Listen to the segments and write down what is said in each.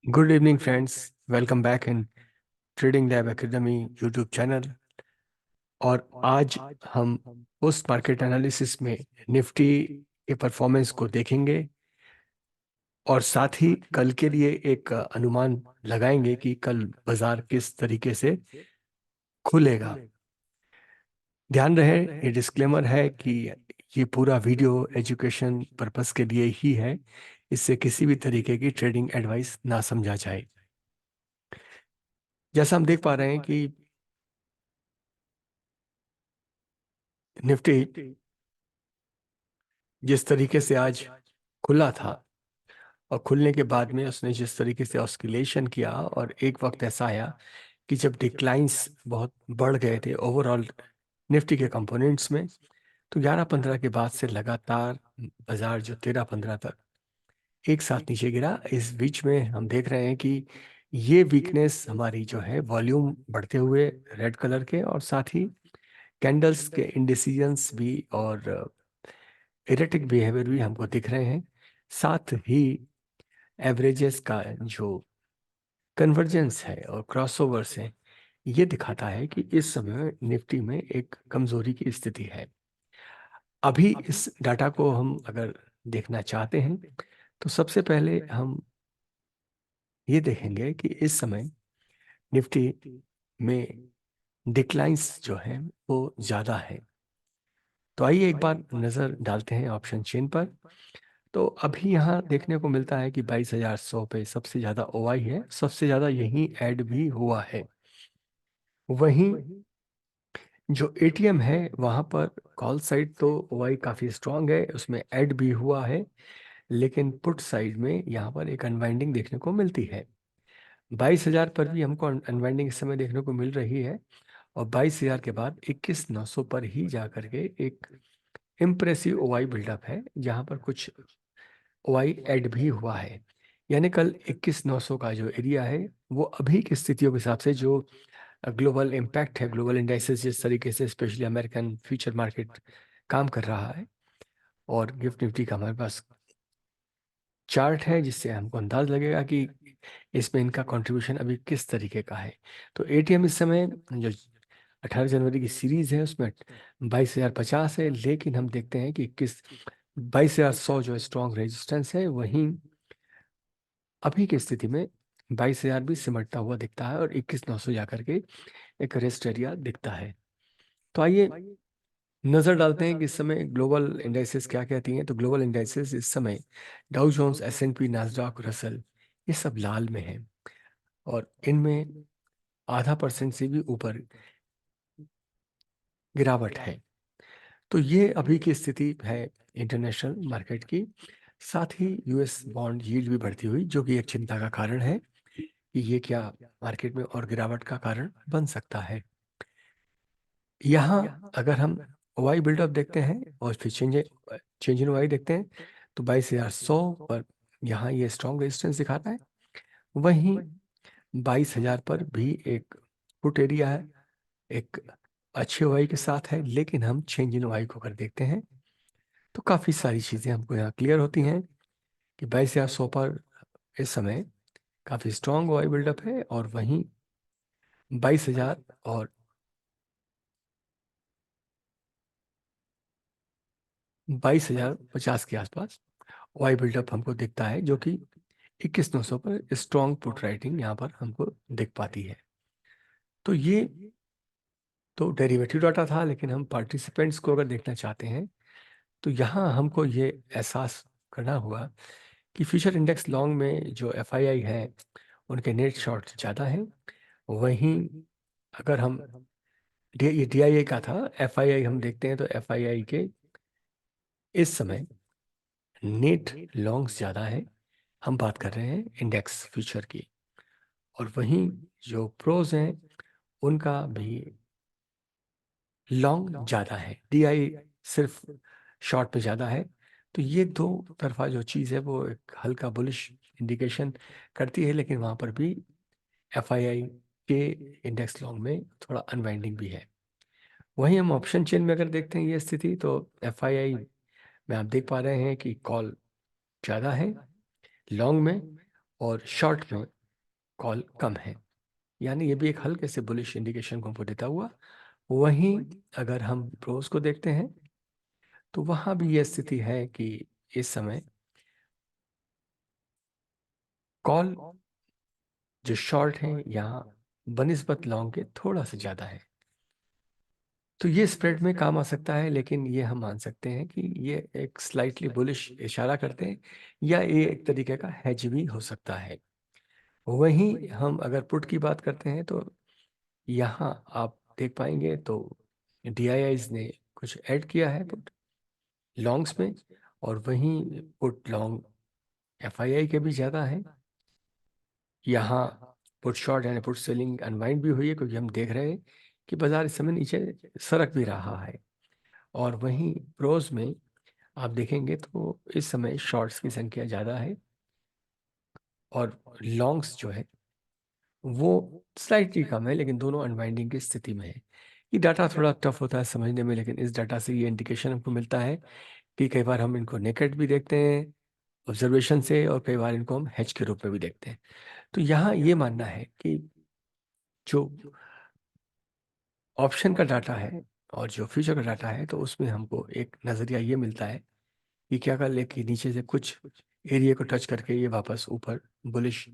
Good evening friends, welcome back in trading lab academy YouTube channel. और आज हम post market analysis में Nifty के परफॉर्मेंस को देखेंगे और साथ ही कल के लिए एक अनुमान लगाएंगे कि कल बाजार किस तरीके से खुलेगा। ध्यान रहे, ये डिस्क्लेमर है कि ये पूरा वीडियो एजुकेशन पर्पस के लिए ही है। इससे किसी भी तरीके की ट्रेडिंग एडवाइस ना समझा जाए। जैसा हम देख पा रहे हैं कि निफ्टी जिस तरीके से आज खुला था और खुलने के बाद में उसने जिस तरीके से ऑस्किलेशन किया, और एक वक्त ऐसा आया कि जब डिक्लाइंस बहुत बढ़ गए थे ओवरऑल निफ्टी के कंपोनेंट्स में, तो 11-15 के बाद से लगातार बाजार जो 13-15 तक एक साथ नीचे गिरा। इस बीच में हम देख रहे हैं कि ये वीकनेस हमारी जो है वॉल्यूम बढ़ते हुए रेड कलर के, और साथ ही कैंडल्स के इंडिसीजंस भी और इरेटिक बिहेवियर भी हमको दिख रहे हैं। साथ ही एवरेजेस का जो कन्वर्जेंस है और क्रॉसओवर्स है, ये दिखाता है कि इस समय निफ्टी में एक कमजोरी की स्थिति है। अभी इस डाटा को हम अगर देखना चाहते हैं तो सबसे पहले हम ये देखेंगे कि इस समय निफ्टी में डिक्लाइंस जो है वो ज़्यादा है। तो आइए एक बार नज़र डालते हैं ऑप्शन चेन पर। तो अभी यहाँ देखने को मिलता है कि 22,100 पे सबसे ज़्यादा ओआई है, सबसे ज़्यादा यहीं ऐड भी हुआ है। वहीं जो एटीएम है वहाँ पर कॉल साइड तो ओआई काफ़ी स्ट्रांग है, उसमें ऐड भी हुआ है, लेकिन पुट साइड में यहाँ पर एक अनवाइंडिंग देखने को मिलती है। 22,000 पर भी हमको अनवाइंडिंग इस समय देखने को मिल रही है, और 22,000 के बाद 21,900 पर ही जा करके एक इम्प्रेसिव ओआई बिल्डअप है, जहाँ पर कुछ ओआई ऐड भी हुआ है। यानी कल 21,900 का जो एरिया है वो अभी की स्थितियों के हिसाब से जो ग्लोबल इम्पैक्ट है, ग्लोबल इंडाइसेस जिस तरीके से स्पेशली अमेरिकन फ्यूचर मार्केट काम कर रहा है, और गिफ्ट निफ्टी का हमारे पास चार्ट है जिससे हमको अंदाज लगेगा कि इसमें इनका कंट्रीब्यूशन अभी किस तरीके का है। तो एटीएम इस समय जो 18 जनवरी की सीरीज है उसमें 22,050 है, लेकिन हम देखते हैं कि 22,100 जो स्ट्रॉन्ग रेजिस्टेंस है, वहीं अभी की स्थिति में 22,000 भी सिमटता हुआ दिखता है और 21,900 जाकर के एक रेस्ट एरिया दिखता है। तो आइए नजर डालते हैं कि इस समय ग्लोबल इंडाइसेस क्या कहती हैं। तो ग्लोबल इंडाइसेस इस समय डाउ जोन्स, एस&पी, नास्डॉक, रसल, ये सब लाल में है, और इनमें आधा परसेंट से भी ऊपर गिरावट है। तो ये अभी की स्थिति है इंटरनेशनल मार्केट की। साथ ही यूएस बॉन्ड यील्ड भी बढ़ती हुई, जो कि एक चिंता का कारण है कि ये क्या मार्केट में और गिरावट का कारण बन सकता है। यहाँ अगर हम वाई बिल्डअप देखते हैं और फिर चेंज इन वाई देखते हैं, तो 22,100 पर यहाँ ये स्ट्रॉन्ग रेजिस्टेंस दिखाता है। वहीं 22,000 पर भी एक पुट एरिया है, एक अच्छे वाई के साथ है, लेकिन हम चेंज इन वाई को अगर देखते हैं तो काफ़ी सारी चीज़ें हमको यहाँ क्लियर होती हैं कि 22,100 पर इस समय काफ़ी स्ट्रॉन्ग वाई बिल्डअप है, और वहीं 22,000 और 22,050 के आसपास वाई बिल्डअप हमको दिखता है, जो कि 21,900 पर स्ट्रॉन्ग पुट राइटिंग यहाँ पर हमको दिख पाती है। तो ये तो डेरिवेटिव डाटा था, लेकिन हम पार्टिसिपेंट्स को अगर देखना चाहते हैं तो यहाँ हमको ये एहसास करना होगा कि फ्यूचर इंडेक्स लॉन्ग में जो एफआईआई है उनके नेट शॉर्ट ज़्यादा हैं। वहीं अगर हम ये डीआईए का था, एफआईआई हम देखते हैं तो एफआईआई के इस समय नेट लॉन्ग्स ज़्यादा है। हम बात कर रहे हैं इंडेक्स फ्यूचर की, और वहीं जो प्रोज हैं उनका भी लॉन्ग ज़्यादा है, डीआई सिर्फ शॉर्ट पे ज़्यादा है। तो ये दो तरफा जो चीज़ है वो एक हल्का बुलिश इंडिकेशन करती है, लेकिन वहाँ पर भी एफआईआई के इंडेक्स लॉन्ग में थोड़ा अनवाइंडिंग भी है। वहीं हम ऑप्शन चेन में अगर देखते हैं ये स्थिति, तो एफआईआई में आप देख पा रहे हैं कि कॉल ज़्यादा है लॉन्ग में, और शॉर्ट में कॉल कम है, यानी ये भी एक हल्के से बुलिश इंडिकेशन को हमको देता हुआ। वहीं अगर हम प्रोज को देखते हैं तो वहां भी ये स्थिति है कि इस समय कॉल जो शॉर्ट है यहाँ बनिस्बत लॉन्ग के थोड़ा सा ज्यादा है। तो ये स्प्रेड में काम आ सकता है, लेकिन ये हम मान सकते हैं कि ये एक स्लाइटली बुलिश इशारा करते हैं, या ये एक तरीके का हेज भी हो सकता है। वहीं हम अगर पुट की बात करते हैं तो यहाँ आप देख पाएंगे तो DIIs ने कुछ ऐड किया है पुट लॉन्ग्स में, और वहीं पुट लॉन्ग FII के भी ज़्यादा है। यहाँ पुट शॉर्ट यानी पुट सेलिंग अनवाइंड भी हुई है, क्योंकि हम देख रहे हैं कि बाजार इस समय नीचे सरक भी रहा है। और वहीं प्रोज में आप देखेंगे तो इस समय शॉर्ट्स की संख्या ज़्यादा है, और लॉन्ग्स जो है वो स्लाइटली कम है, लेकिन दोनों अनवाइंडिंग की स्थिति में है। ये डाटा थोड़ा टफ होता है समझने में, लेकिन इस डाटा से ये इंडिकेशन हमको मिलता है कि कई बार हम इनको नेकेड भी देखते हैं ऑब्जर्वेशन से, और कई बार इनको हम हेज के रूप में भी देखते हैं। तो यहाँ ये मानना है कि जो ऑप्शन का डाटा है और जो फ्यूचर का डाटा है, तो उसमें हमको एक नज़रिया ये मिलता है कि क्या कल लेके नीचे से कुछ एरिया को टच करके ये वापस ऊपर बुलिश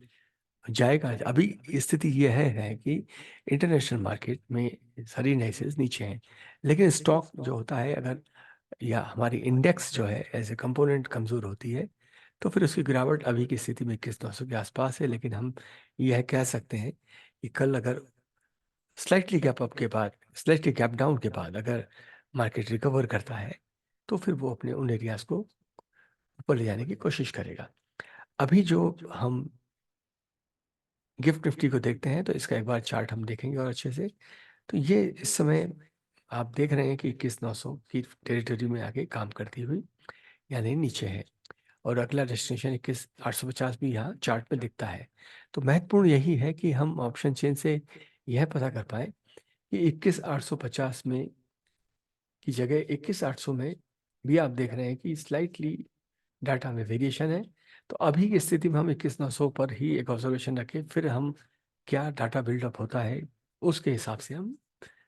जाएगा। अभी स्थिति ये है कि इंटरनेशनल मार्केट में सारी इंडाइसेस नीचे हैं, लेकिन स्टॉक जो होता है, अगर या हमारी इंडेक्स जो है एज ए कंपोनेंट कमज़ोर होती है, तो फिर उसकी गिरावट अभी की स्थिति में 21,900 के आसपास है। लेकिन हम यह कह सकते हैं कि कल अगर स्लाइटली गैप अप के बाद, स्लाइटली गैप डाउन के बाद अगर मार्केट रिकवर करता है, तो फिर वो अपने उन एरियाज को ऊपर ले जाने की कोशिश करेगा। अभी जो हम गिफ्ट निफ्टी को देखते हैं, तो इसका एक बार चार्ट हम देखेंगे और अच्छे से। तो ये इस समय आप देख रहे हैं कि 21,900 की टेरिटरी में आके काम करती हुई, यानी नीचे है, और अगला डेस्टिनेशन 21,850 भी यहाँ चार्ट में दिखता है। तो महत्वपूर्ण यही है कि हम ऑप्शन चेन से यह पता कर पाए कि 21,850 में की जगह 21,800 में भी आप देख रहे हैं कि स्लाइटली डाटा में वेरिएशन है। तो अभी की स्थिति में हम 21,900 पर ही एक ऑब्जर्वेशन रखें, फिर हम क्या डाटा बिल्डअप होता है उसके हिसाब से हम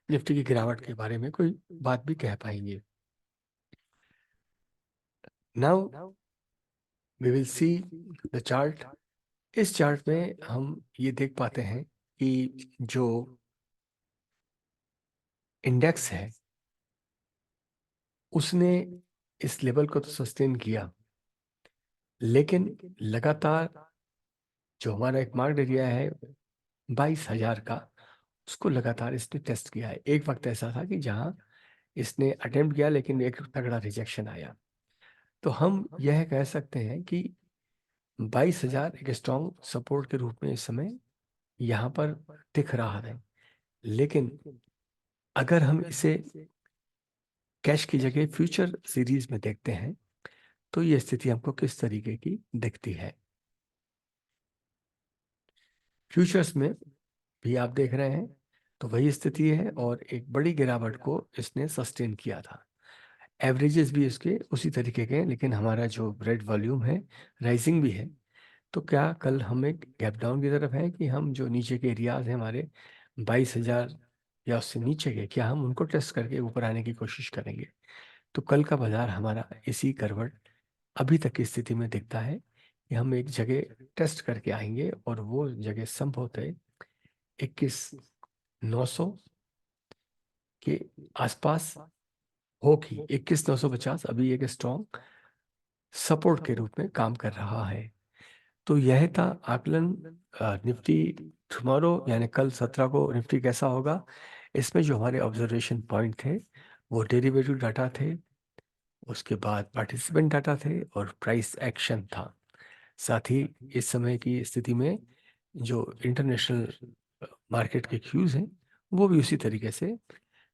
निफ्टी की गिरावट के बारे में कोई बात भी कह पाएंगे। Now we will see the chart. इस चार्ट में हम ये देख पाते हैं कि जो इंडेक्स है उसने इस लेवल को तो सस्टेन किया, लेकिन लगातार जो हमारा एक मार्केट एरिया है 22,000 का, उसको लगातार इसने टेस्ट किया है। एक वक्त ऐसा था कि जहां इसने अटेम्प्ट किया, लेकिन एक तगड़ा रिजेक्शन आया। तो हम यह कह सकते हैं कि 22,000 एक स्ट्रॉन्ग सपोर्ट के रूप में इस समय यहाँ पर दिख रहा है। लेकिन अगर हम इसे कैश की जगह फ्यूचर सीरीज में देखते हैं, तो ये स्थिति हमको किस तरीके की दिखती है। फ्यूचर्स में भी आप देख रहे हैं तो वही स्थिति है, और एक बड़ी गिरावट को इसने सस्टेन किया था। एवरेजेस भी इसके उसी तरीके के हैं, लेकिन हमारा जो रेड वॉल्यूम है राइजिंग भी है। तो क्या कल हम एक गैप डाउन की तरफ है कि हम जो नीचे के एरियाज हैं हमारे 22,000 या उससे नीचे के, क्या हम उनको टेस्ट करके ऊपर आने की कोशिश करेंगे? तो कल का बाजार हमारा इसी करवट अभी तक की स्थिति में दिखता है कि हम एक जगह टेस्ट करके आएंगे, और वो जगह संभवतः 21,900 के आसपास होगी। 21,950 अभी एक स्ट्रॉन्ग सपोर्ट के रूप में काम कर रहा है। तो यह था आकलन निफ्टी टुमारो, यानी कल 17 को निफ्टी कैसा होगा। इसमें जो हमारे ऑब्जर्वेशन पॉइंट थे वो डेरिवेटिव डाटा थे, उसके बाद पार्टिसिपेंट डाटा थे, और प्राइस एक्शन था। साथ ही इस समय की स्थिति में जो इंटरनेशनल मार्केट के क्यूज हैं वो भी उसी तरीके से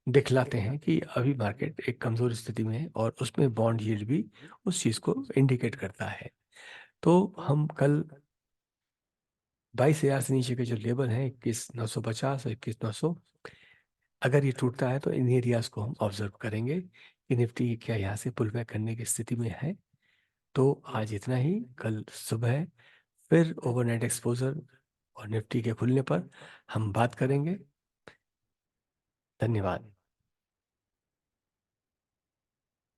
दिखलाते हैं कि अभी मार्केट एक कमज़ोर स्थिति में है, और उसमें बॉन्ड यील्ड भी उस चीज़ को इंडिकेट करता है। तो हम कल 22,000 से नीचे के जो लेवल है 21,950 और 21,900, अगर ये टूटता है तो इन एरियाज को हम ऑब्जर्व करेंगे कि निफ्टी क्या यहाँ से पुल बैक करने की स्थिति में है। तो आज इतना ही। कल सुबह फिर ओवरनाइट एक्सपोजर और निफ्टी के खुलने पर हम बात करेंगे। धन्यवाद।